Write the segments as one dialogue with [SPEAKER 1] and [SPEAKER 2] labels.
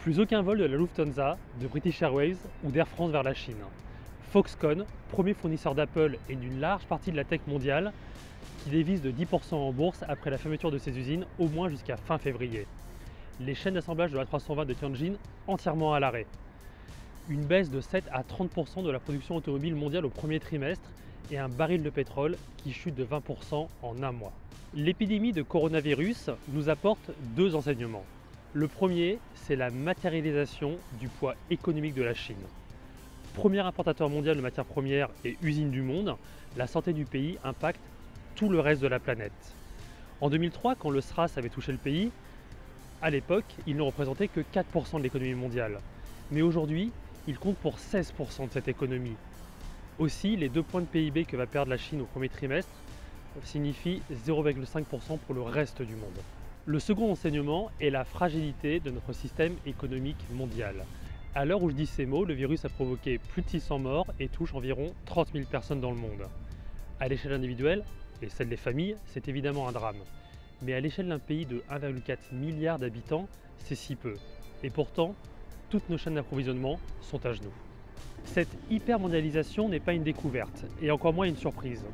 [SPEAKER 1] Plus aucun vol de la Lufthansa, de British Airways ou d'Air France vers la Chine. Foxconn, premier fournisseur d'Apple et d'une large partie de la tech mondiale, qui dévisse de 10% en bourse après la fermeture de ses usines au moins jusqu'à fin février. Les chaînes d'assemblage de l'A320 de Tianjin entièrement à l'arrêt. Une baisse de 7 à 30% de la production automobile mondiale au premier trimestre et un baril de pétrole qui chute de 20% en un mois. L'épidémie de coronavirus nous apporte deux enseignements. Le premier, c'est la matérialisation du poids économique de la Chine. Premier importateur mondial de matières premières et usine du monde, la santé du pays impacte tout le reste de la planète. En 2003, quand le SRAS avait touché le pays, à l'époque, il ne représentait que 4% de l'économie mondiale. Mais aujourd'hui, il compte pour 16% de cette économie. Aussi, les 2 points de PIB que va perdre la Chine au premier trimestre signifient 0,5% pour le reste du monde. Le second enseignement est la fragilité de notre système économique mondial. À l'heure où je dis ces mots, le virus a provoqué plus de 600 morts et touche environ 30 000 personnes dans le monde. À l'échelle individuelle, et celle des familles, c'est évidemment un drame. Mais à l'échelle d'un pays de 1,4 milliard d'habitants, c'est si peu. Et pourtant, toutes nos chaînes d'approvisionnement sont à genoux. Cette hypermondialisation n'est pas une découverte, et encore moins une surprise.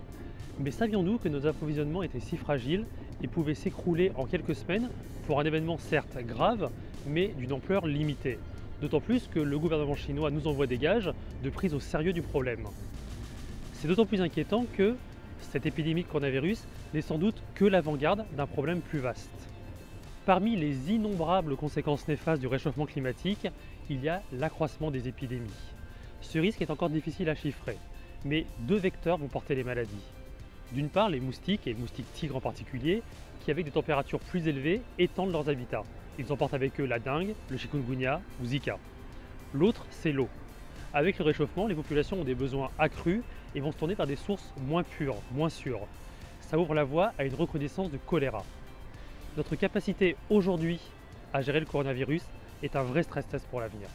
[SPEAKER 1] Mais savions-nous que nos approvisionnements étaient si fragiles et pouvaient s'écrouler en quelques semaines pour un événement certes grave, mais d'une ampleur limitée? D'autant plus que le gouvernement chinois nous envoie des gages de prise au sérieux du problème. C'est d'autant plus inquiétant que cette épidémie de coronavirus n'est sans doute que l'avant-garde d'un problème plus vaste. Parmi les innombrables conséquences néfastes du réchauffement climatique, il y a l'accroissement des épidémies. Ce risque est encore difficile à chiffrer, mais deux vecteurs vont porter les maladies. D'une part, les moustiques, et moustiques tigres en particulier, qui avec des températures plus élevées étendent leurs habitats. Ils emportent avec eux la dengue, le chikungunya ou Zika. L'autre, c'est l'eau. Avec le réchauffement, les populations ont des besoins accrus et vont se tourner vers des sources moins pures, moins sûres. Ça ouvre la voie à une recrudescence de choléra. Notre capacité aujourd'hui à gérer le coronavirus est un vrai stress test pour l'avenir.